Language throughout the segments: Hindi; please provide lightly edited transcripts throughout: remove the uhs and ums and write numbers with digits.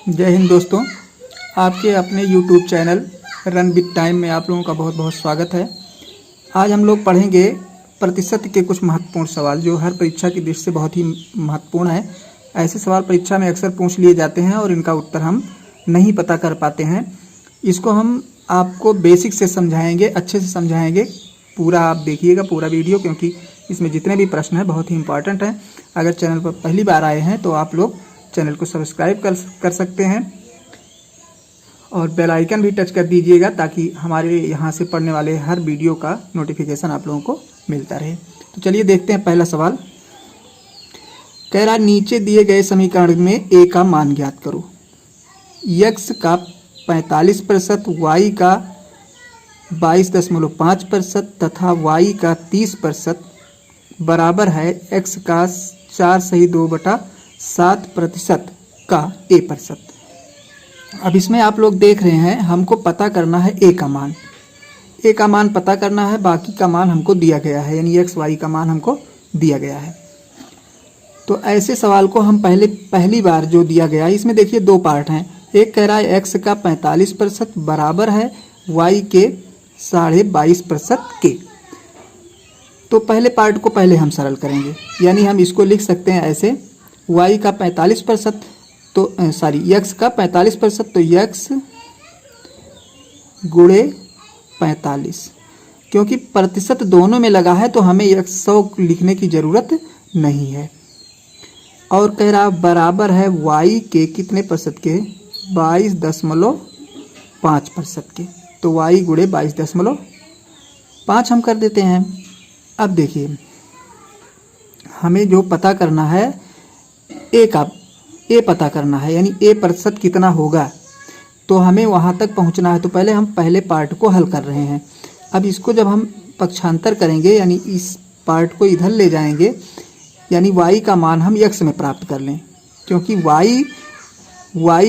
जय हिंद दोस्तों, आपके अपने YouTube channel run with time में आप लोगों का बहुत बहुत स्वागत है। आज हम लोग पढ़ेंगे प्रतिशत के कुछ महत्वपूर्ण सवाल जो हर परीक्षा की दृष्टि से बहुत ही महत्वपूर्ण है। ऐसे सवाल परीक्षा में अक्सर पूछ लिए जाते हैं और इनका उत्तर हम नहीं पता कर पाते हैं। इसको हम आपको बेसिक से समझाएंगे, अच्छे से समझाएंगे। पूरा आप देखिएगा पूरा वीडियो, क्योंकि इसमें जितने भी प्रश्न हैं बहुत ही इंपॉर्टेंट हैं। अगर चैनल पर पहली बार आए हैं तो आप लोग चैनल को सब्सक्राइब कर सकते हैं और बेल आइकन भी टच कर दीजिएगा ताकि हमारे यहाँ से पढ़ने वाले हर वीडियो का नोटिफिकेशन आप लोगों को मिलता रहे। तो चलिए देखते हैं पहला सवाल। कह रहा नीचे दिए गए समीकरण में ए का मान ज्ञात करो। x का 45%, y का 22.5% तथा y का 30% बराबर है x का 4/2/7% का a%। अब इसमें आप लोग देख रहे हैं, हमको पता करना है ए का मान। ए का मान पता करना है, बाकी का मान हमको दिया गया है, यानी एक्स वाई का मान हमको दिया गया है। तो ऐसे सवाल को हम पहली बार जो दिया गया है, इसमें देखिए दो पार्ट हैं। एक कह रहा है एक्स का 45% बराबर है वाई के 22.5% के। तो पहले पार्ट को पहले हम सरल करेंगे, यानी हम इसको लिख सकते हैं ऐसे, y का 45% तो x का 45% तो x गुणे 45, क्योंकि प्रतिशत दोनों में लगा है तो हमें 100 लिखने की ज़रूरत नहीं है। और कह रहा बराबर है y के कितने प्रतिशत के, 22.5% के। तो y गुणे 22.5 हम कर देते हैं। अब देखिए हमें जो पता करना है ए पता करना है, यानी ए प्रतिशत कितना होगा, तो हमें वहाँ तक पहुँचना है। तो पहले हम पहले पार्ट को हल कर रहे हैं। अब इसको जब हम पक्षांतर करेंगे, यानी इस पार्ट को इधर ले जाएंगे, यानी y का मान हम x में प्राप्त कर लें, क्योंकि y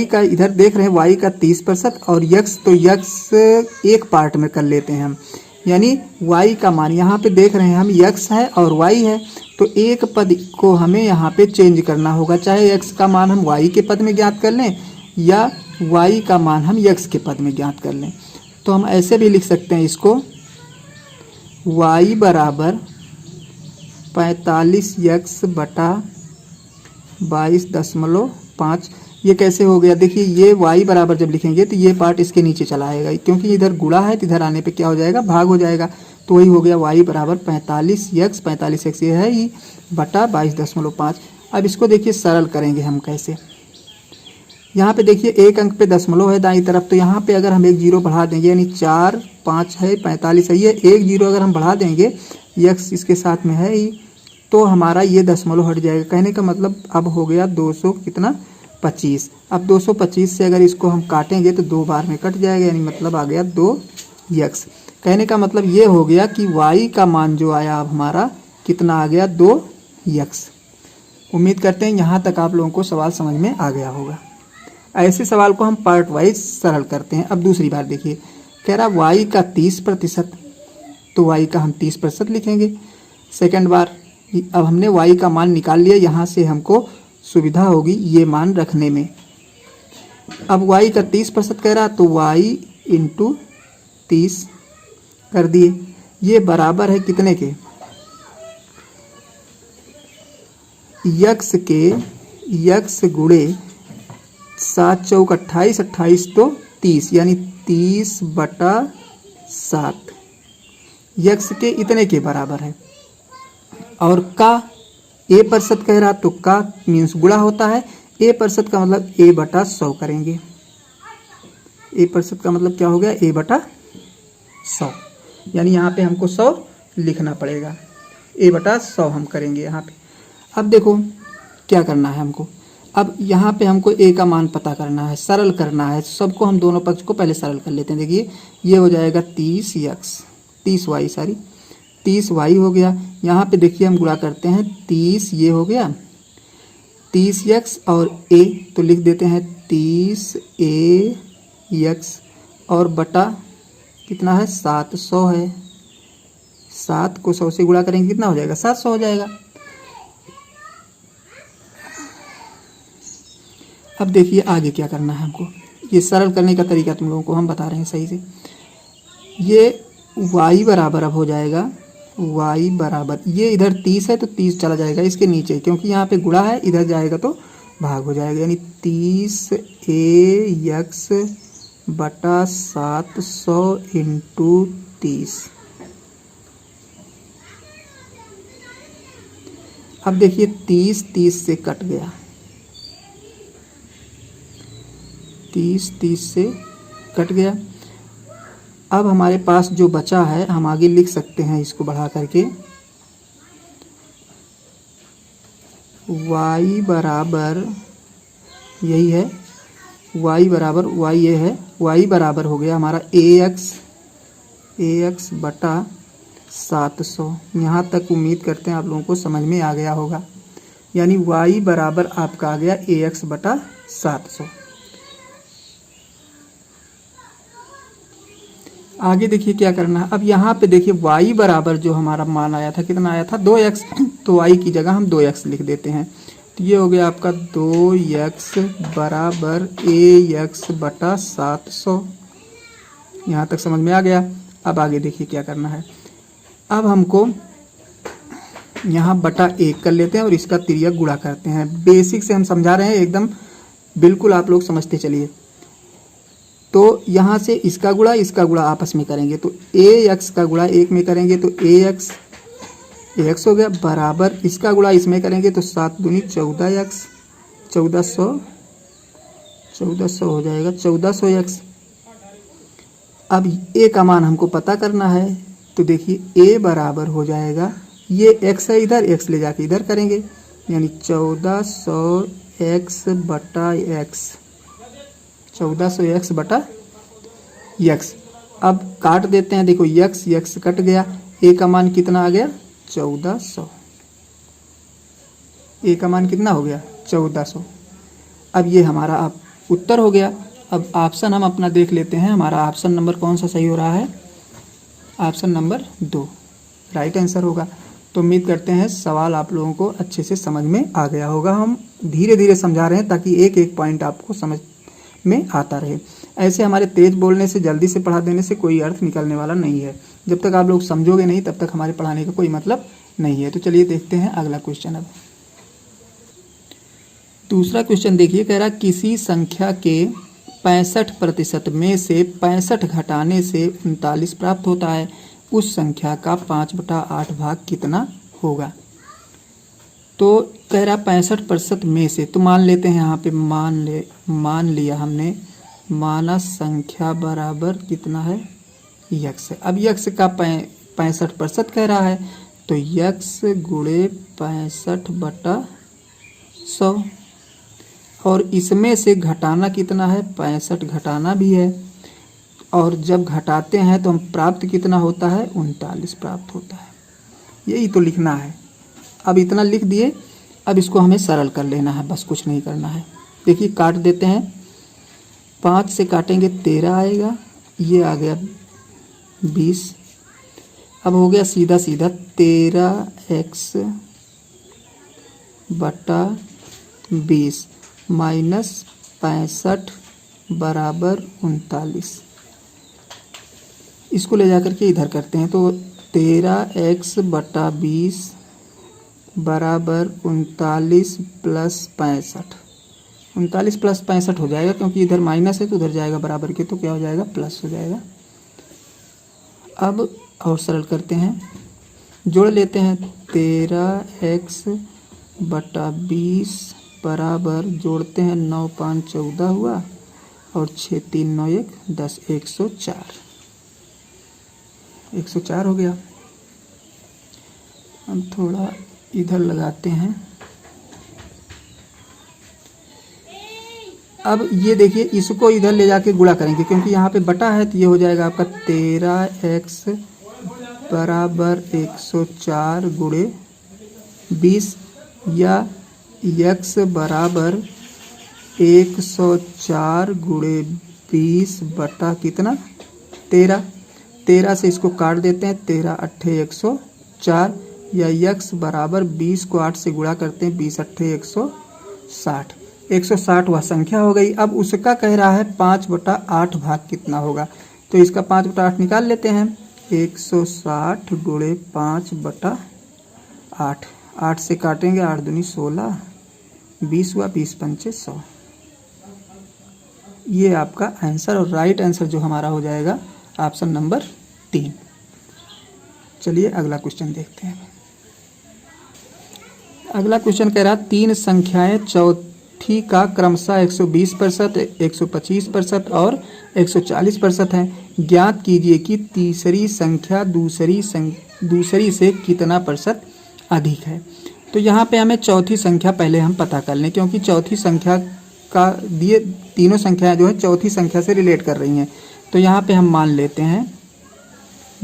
का इधर देख रहे हैं y का 30% और x तो x एक पार्ट में कर लेते हैं हम, यानी y का मान यहाँ पे देख रहे हैं हम x है और y है, तो एक पद को हमें यहाँ पे चेंज करना होगा। चाहे x का मान हम y के पद में ज्ञात कर लें या y का मान हम x के पद में ज्ञात कर लें। तो हम ऐसे भी लिख सकते हैं इसको, y बराबर 45x बटा 22.5। ये कैसे हो गया, देखिए ये y बराबर जब लिखेंगे तो ये पार्ट इसके नीचे चला आएगा, क्योंकि इधर गुणा है तो इधर आने पे क्या हो जाएगा, भाग हो जाएगा। तो वही हो गया y बराबर 45x ये है ही बटा 22.5। अब इसको देखिए सरल करेंगे हम कैसे। यहाँ पे देखिए एक अंक पे दशमलव है दाईं तरफ, तो यहाँ पे अगर हम एक जीरो बढ़ा देंगे, यानी 4 5 है 45 है, ये एक जीरो अगर हम बढ़ा देंगे, x इसके साथ में है ही, तो हमारा ये दशमलव हट जाएगा। कहने का मतलब अब हो गया 225। अब 225 से अगर इसको हम काटेंगे तो 2 बार में कट जाएगा, यानी मतलब आ गया 2x। कहने का मतलब ये हो गया कि y का मान जो आया अब हमारा कितना आ गया, 2x। उम्मीद करते हैं यहाँ तक आप लोगों को सवाल समझ में आ गया होगा। ऐसे सवाल को हम पार्ट वाइज सरल करते हैं। अब दूसरी बार देखिए, कह रहा y का 30%, तो y का हम 30% लिखेंगे। सेकंड बार अब हमने y का मान निकाल लिया, यहाँ से हमको सुविधा होगी ये मान रखने में। अब y का 30% कह रहा, तो y इंटू 30 कर दिए। ये बराबर है कितने के, x गुणे 7 चौक 28, 28 तो 30, यानी 30/7 x के इतने के बराबर है। और का a प्रतिशत कह रहा, तो का मीन्स गुणा होता है, a प्रतिशत का मतलब a/100 करेंगे। a प्रतिशत का मतलब क्या हो गया, a/100, यानी यहाँ पे हमको 100 लिखना पड़ेगा, a/100 हम करेंगे यहाँ पे। अब देखो क्या करना है हमको, अब यहाँ पे हमको a का मान पता करना है, सरल करना है। सबको हम दोनों पक्ष को पहले सरल कर लेते हैं। देखिए ये हो जाएगा 30y हो गया। यहाँ पे देखिए हम गुणा करते हैं, 30 ये हो गया 30x और a, तो लिख देते हैं 30ax और बटा कितना है, 700 है। 7 को 100 से गुणा करेंगे कितना हो जाएगा, 700 हो जाएगा। अब देखिए आगे क्या करना है हमको, ये सरल करने का तरीका तुम लोगों को हम बता रहे हैं सही से। ये y बराबर अब हो जाएगा, y बराबर, ये इधर 30 है तो 30 चला जाएगा इसके नीचे, क्योंकि यहाँ पे गुणा है, इधर जाएगा तो भाग हो जाएगा, यानी 30 AX बटा 700 इंटू 30। अब देखिए 30 से कट गया, 30 से कट गया। अब हमारे पास जो बचा है हम आगे लिख सकते हैं इसको बढ़ा करके, y बराबर यही है, y बराबर y ये है, y बराबर हो गया हमारा AX बटा 700। यहाँ तक उम्मीद करते हैं आप लोगों को समझ में आ गया होगा, यानी y बराबर आपका आ गया AX बटा 700। आगे देखिए क्या करना है। अब यहाँ पे देखिए y बराबर जो हमारा मान आया था, कितना आया था 2x, तो y की जगह हम 2x लिख देते हैं। तो ये हो गया आपका 2x बराबर AX बटा 700। यहाँ तक समझ में आ गया। अब आगे देखिए क्या करना है। अब हमको यहाँ बटा 1 कर लेते हैं और इसका तिर्यक गुणा करते हैं। बेसिक से हम समझा रहे हैं, एकदम बिल्कुल आप लोग समझते चलिए। तो यहाँ से इसका गुणा आपस में करेंगे, तो AX का गुणा 1 में करेंगे तो AX हो गया, बराबर इसका गुणा इसमें करेंगे तो 7 दूनी 14x, 1400 हो जाएगा, 1400x। अब A का मान हमको पता करना है, तो देखिए A बराबर हो जाएगा, ये x है इधर, x ले जाके इधर करेंगे, यानी 1400x बटा x, 1400x बटा x। अब काट देते हैं, देखो x कट गया, a का मान कितना आ गया 1400, a का मान कितना हो गया 1400। अब ये हमारा अब उत्तर हो गया। अब ऑप्शन हम अपना देख लेते हैं, हमारा ऑप्शन नंबर कौन सा सही हो रहा है, ऑप्शन नंबर 2 राइट आंसर होगा। तो उम्मीद करते हैं सवाल आप लोगों को अच्छे से समझ में आ गया होगा। हम धीरे धीरे समझा रहे हैं ताकि एक एक पॉइंट आपको समझ में आता रहे। ऐसे हमारे तेज बोलने से, जल्दी से पढ़ा देने से कोई अर्थ निकलने वाला नहीं है। जब तक आप लोग समझोगे नहीं तब तक हमारे पढ़ाने का कोई मतलब नहीं है। तो चलिए देखते हैं अगला क्वेश्चन। अब दूसरा क्वेश्चन देखिए, कह रहा किसी संख्या के 65% में से 65 घटाने से 39 प्राप्त होता है, उस संख्या का 5/8 भाग कितना होगा। तो कह रहा 65% में से, तो मान लेते हैं यहाँ पे, मान लिया हमने, माना संख्या बराबर कितना है x है। अब x का 65% कह रहा है, तो x गुणे 65/100, और इसमें से घटाना कितना है 65 घटाना भी है, और जब घटाते हैं तो हम प्राप्त कितना होता है 39 प्राप्त होता है। यही तो लिखना है। अब इतना लिख दिए, अब इसको हमें सरल कर लेना है, बस कुछ नहीं करना है। देखिए काट देते हैं, 5 से काटेंगे 13 आएगा, ये आ गया 20। अब हो गया सीधा सीधा 13x बटा 20 माइनस 65 बराबर 39। इसको ले जाकर के इधर करते हैं, तो 13x बटा 20 बराबर 39 प्लस 65। 39 प्लस 65 हो जाएगा, क्योंकि इधर माइनस है तो उधर जाएगा बराबर के, तो क्या हो जाएगा प्लस हो जाएगा। अब और सरल करते हैं, जोड़ लेते हैं, 13x बटा 20 बराबर, जोड़ते हैं 9 5 14 हुआ, और 6 3 9 1 10, 104 हो गया। अब थोड़ा इधर लगाते हैं। अब ये देखिए, इसको इधर ले जाके गुणा करेंगे, क्योंकि यहाँ पे बटा है, तो ये हो जाएगा आपका 13x बराबर 104 गुणे 20, या x बराबर 104 गुणे 20 बटा कितना 13। 13 से इसको काट देते हैं, 13 8 104, या x बराबर 20 को 8 से गुणा करते हैं, 20 8 160। 160 वह संख्या हो गई। अब उसका कह रहा है 5/8 भाग कितना होगा, तो इसका 5/8 निकाल लेते हैं। 160 गुणे 5/8, 8 से काटेंगे, 8 दूनी 16, 20 हुआ, 20 पंचे 100। ये आपका आंसर, और राइट आंसर जो हमारा हो जाएगा ऑप्शन नंबर 3। चलिए अगला क्वेश्चन देखते हैं। अगला क्वेश्चन कह रहा है 3 संख्याएं चौथी का क्रमशः 120%, 125% और 140% हैं। ज्ञात कीजिए कि तीसरी संख्या दूसरी से कितना प्रतिशत अधिक है। तो यहाँ पे हमें चौथी संख्या पहले हम पता कर लें, क्योंकि चौथी संख्या का दिए तीनों संख्याएं जो है चौथी संख्या से रिलेट कर रही हैं। तो यहाँ पे हम मान लेते हैं,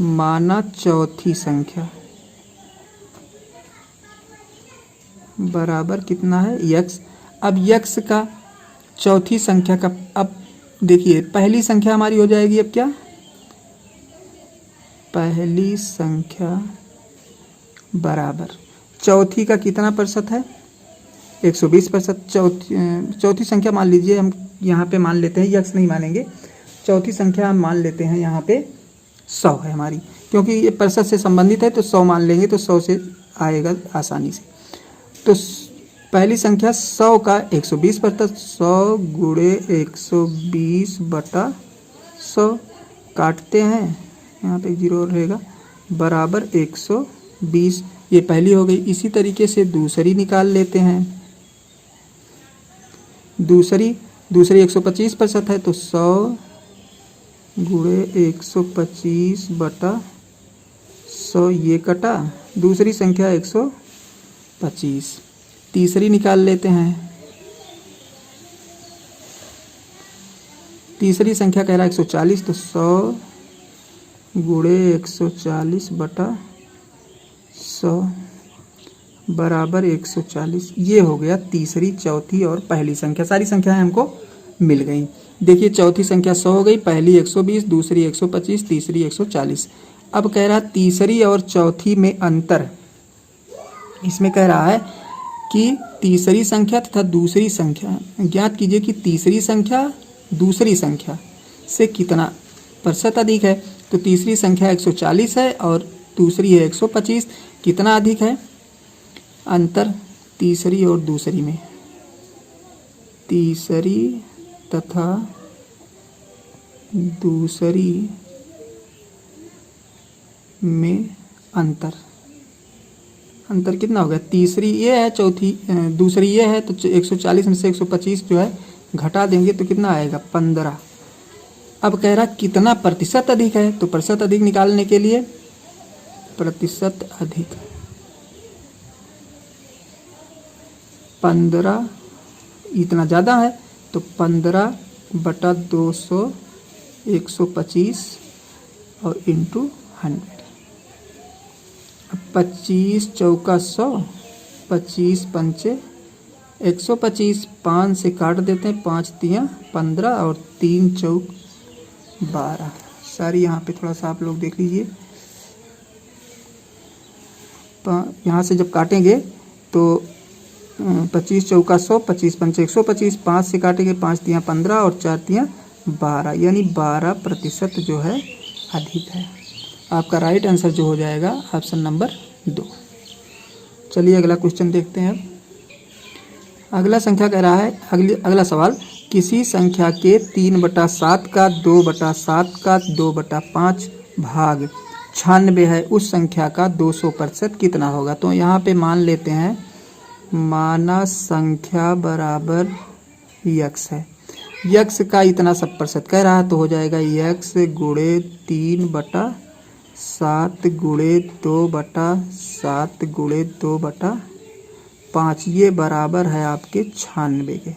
माना चौथी संख्या बराबर कितना है, x। अब x का चौथी संख्या का, अब देखिए पहली संख्या हमारी हो जाएगी, अब क्या, पहली संख्या बराबर चौथी का कितना प्रतिशत है, 120%। चौथी संख्या मान लीजिए, हम यहाँ पे मान लेते हैं, x नहीं मानेंगे, चौथी संख्या हम मान लेते हैं यहाँ पे 100 है हमारी, क्योंकि ये प्रतिशत से संबंधित है तो 100 मान लेंगे, तो 100 से आएगा आसानी से। तो पहली संख्या 100 का 120%, 100 गुणे 120/100, काटते हैं, यहाँ पे 0 रहेगा, बराबर 120। ये पहली हो गई। इसी तरीके से दूसरी निकाल लेते हैं। दूसरी 125% है, तो 100 गुणे 125/100, ये कटा, दूसरी संख्या 125। तीसरी निकाल लेते हैं। तीसरी संख्या कह रहा है 140, तो 100 गुणे 140/100 बराबर 140। ये हो गया तीसरी, चौथी और पहली संख्या। सारी संख्याएं हमको मिल गई। देखिए चौथी संख्या 100 हो गई, पहली 120, दूसरी 125, तीसरी 140। अब कह रहा है तीसरी और चौथी में अंतर। इसमें कह रहा है कि तीसरी संख्या तथा दूसरी संख्या ज्ञात कीजिए कि तीसरी संख्या दूसरी संख्या से कितना प्रतिशत अधिक है। तो तीसरी संख्या 140 है और दूसरी है 125, कितना अधिक है अंतर तीसरी और दूसरी में, तीसरी तथा दूसरी में अंतर कितना हो गया, तीसरी ये है, चौथी दूसरी ये है, तो 140 में से 125 जो है घटा देंगे तो कितना आएगा 15। अब कह रहा कितना प्रतिशत अधिक है, तो प्रतिशत अधिक निकालने के लिए प्रतिशत अधिक 15 इतना ज़्यादा है, तो 15/200 125 और इंटू 100। 25 चौका 100, 25 पंचे 125, 5 से काट देते हैं, 5 तियाँ 15 और 3 चौक 12। सारी यहाँ पे थोड़ा सा आप लोग देख लीजिए, यहाँ से जब काटेंगे तो 25 चौका 100, 25 पंचे 125, 5 से काटेंगे, 5 तियाँ 15 और 4 तियाँ 12, यानी 12% जो है अधिक है। आपका राइट आंसर जो हो जाएगा ऑप्शन नंबर 2। चलिए अगला क्वेश्चन देखते हैं। अगला संख्या कह रहा है, अगला सवाल, किसी संख्या के 3/7 का 2/7 का 2/5 भाग 96 है, उस संख्या का 200% कितना होगा। तो यहाँ पे मान लेते हैं, माना संख्या बराबर x है, x का इतना सब प्रतिशत कह रहा है, तो हो जाएगा x गुणे 3/7 गुणे 2/7 गुणे 2/5, ये बराबर है आपके 96 के।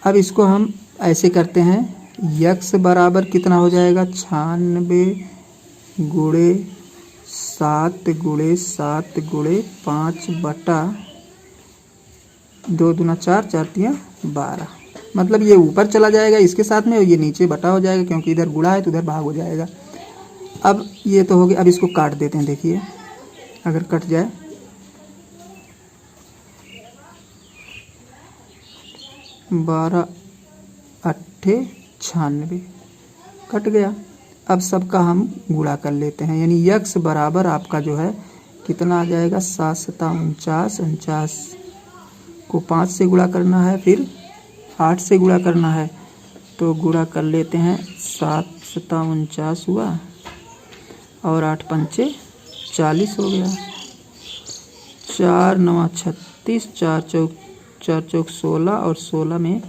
अब इसको हम ऐसे करते हैं, x बराबर कितना हो जाएगा 96 गुणे 7 गुणे 7 गुणे 5/2 दूना 4, 4 तियाँ 12। मतलब ये ऊपर चला जाएगा इसके साथ में और ये नीचे बटा हो जाएगा, क्योंकि इधर गुणा है तो उधर भाग हो जाएगा। अब ये तो हो गया। अब इसको काट देते हैं, देखिए अगर कट जाए 12 अट्ठे 96 कट गया। अब सबका हम गुणा कर लेते हैं, यानी यक्स बराबर आपका जो है कितना आ जाएगा 7 सता 49, 49 को 5 से गुणा करना है, फिर 8 से गुणा करना है। तो गुणा कर लेते हैं, 7 सता 49 हुआ और 8 पंचे 40 हो गया। 4 9 36, 4 चौक 16 और 16 में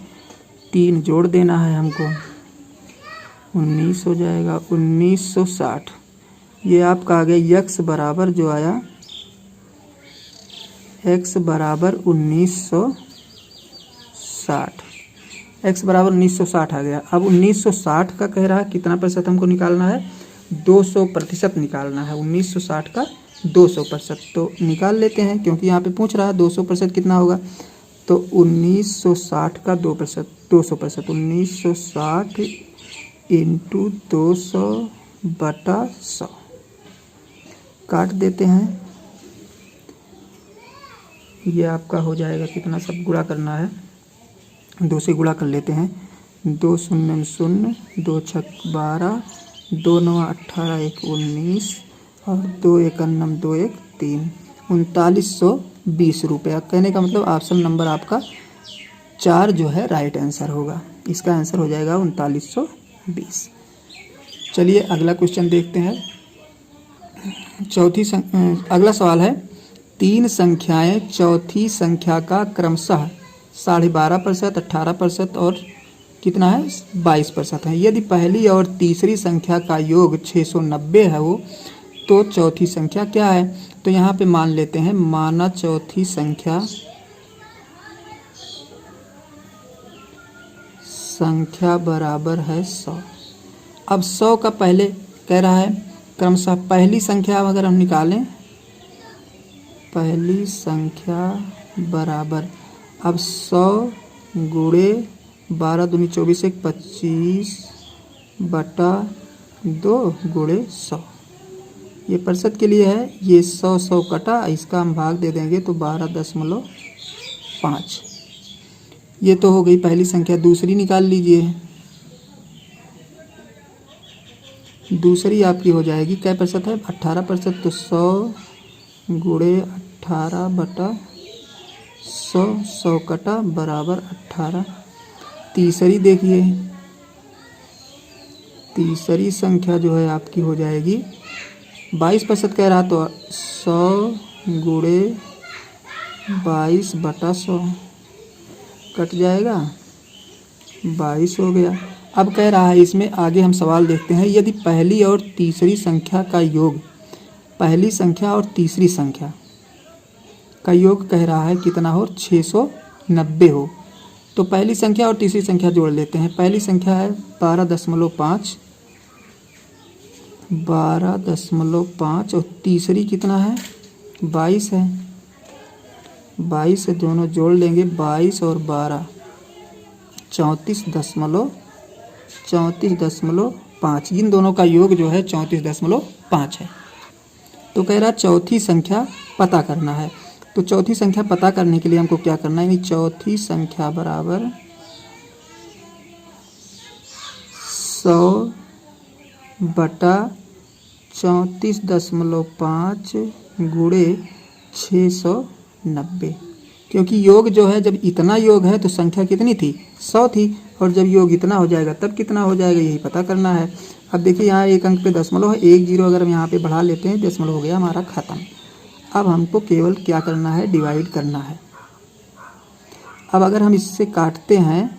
3 जोड़ देना है हमको, 19 हो जाएगा। 1960 ये आपका आ गया यक्स बराबर जो आया x बराबर 1960, x बराबर 1960 आ गया। अब 1960 का कह रहा है कितना प्रतिशत हमको निकालना है, 200% निकालना है। 1960 का 200% तो निकाल लेते हैं, क्योंकि यहाँ पे पूछ रहा है 200% कितना होगा। तो 1960 का 2%, 200%, 1960 इंटू 200/100 काट देते हैं। ये आपका हो जाएगा कितना, सब गुणा करना है, 2 से गुणा कर लेते हैं। 2 0 0, 2 6 12, 2 9 18, 1 19 और 2 1 9 2 1 3, 3920 रुपया। कहने का मतलब ऑप्शन नंबर आपका 4 जो है राइट आंसर होगा। इसका आंसर हो जाएगा 3920। चलिए अगला क्वेश्चन देखते हैं। अगला सवाल है, 3 संख्याएं चौथी संख्या का क्रमशः 12.5%, 18% और कितना है 22% है। यदि पहली और तीसरी संख्या का योग 690 है वो, तो चौथी संख्या क्या है। तो यहाँ पे मान लेते हैं, माना चौथी संख्या बराबर है 100। अब 100 का पहले कह रहा है क्रमशः पहली संख्या अगर हम निकालें, पहली संख्या बराबर, अब 100 गुणे 12 दूनी 24 1 25/2 गुणे 100। ये प्रतिशत के लिए है, ये 100 कटा, इसका हम भाग दे देंगे तो 12.5। ये तो हो गई पहली संख्या। दूसरी निकाल लीजिए, दूसरी आपकी हो जाएगी क्या प्रतिशत है 18%, तो 100 गुणे 18/100, 100 कटा बराबर 18। तीसरी देखिए, तीसरी संख्या जो है आपकी हो जाएगी 22% कह रहा, तो 100 गुणे 22/100 कट जाएगा, 22 हो गया। अब कह रहा है इसमें आगे हम सवाल देखते हैं, यदि पहली और तीसरी संख्या का योग, पहली संख्या और तीसरी संख्या का योग कह रहा है कितना हो 690 हो, तो पहली संख्या और तीसरी संख्या जोड़ लेते हैं। पहली संख्या है 12.5, 12.5 और तीसरी कितना है 22 है, 22 से दोनों जोड़ लेंगे, 22 और 12 34.5, इन दोनों का योग जो है 34.5 है। तो कह रहा चौथी संख्या पता करना है। तो चौथी संख्या पता करने के लिए हमको क्या करना है, चौथी संख्या बराबर 100/34.5 गुणे 690, क्योंकि योग जो है जब इतना योग है तो संख्या कितनी थी 100 थी, और जब योग इतना हो जाएगा तब कितना हो जाएगा यही पता करना है। अब देखिए यहाँ एक अंक पे दशमलव है, 1 0 अगर हम यहाँ पे बढ़ा लेते हैं, दशमलव हो गया हमारा ख़त्म। अब हमको केवल क्या करना है, डिवाइड करना है। अब अगर हम इससे काटते हैं,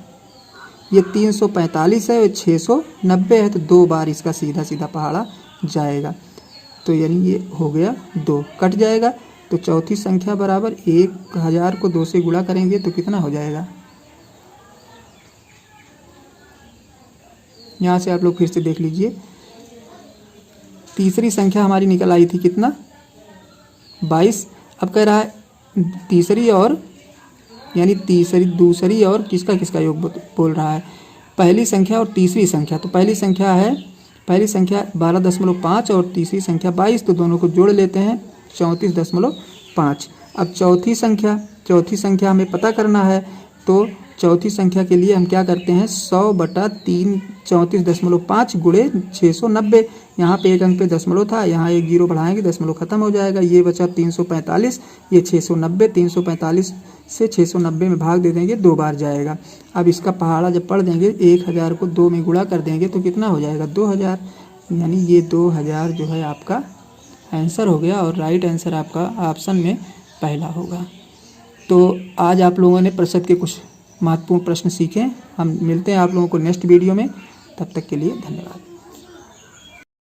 ये 345 है और 690 है, तो 2 बार इसका सीधा सीधा पहाड़ा जाएगा, तो यानी ये हो गया 2 कट जाएगा। तो चौथी संख्या बराबर 1000 को 2 से गुणा करेंगे तो कितना हो जाएगा, यहाँ से आप लोग फिर से देख लीजिए। तीसरी संख्या हमारी निकल आई थी कितना 22। अब कह रहा है तीसरी और, यानी दूसरी और किसका किसका योग बोल रहा है, पहली संख्या और तीसरी संख्या। तो पहली संख्या 12.5 और तीसरी संख्या 22, तो दोनों को जोड़ लेते हैं 34.5। अब चौथी संख्या हमें पता करना है, तो चौथी संख्या के लिए हम क्या करते हैं 100/3 34.5 गुणे 690। यहाँ पे एक अंक पे दशमलव था, यहाँ एक जीरो बढ़ाएंगे दशमलव खत्म हो जाएगा। ये बचा 345, ये 690। 345 से 690 में भाग दे देंगे, 2 बार जाएगा। अब इसका पहाड़ा जब पढ़ देंगे 1000 को 2 में गुणा कर देंगे तो कितना हो जाएगा 2000, यानी ये 2000 जो है आपका आंसर हो गया और राइट आंसर आपका ऑप्शन में पहला होगा। तो आज आप लोगों ने प्रतिशत के कुछ महत्वपूर्ण प्रश्न सीखे। हम मिलते हैं आप लोगों को नेक्स्ट वीडियो में, तब तक के लिए धन्यवाद।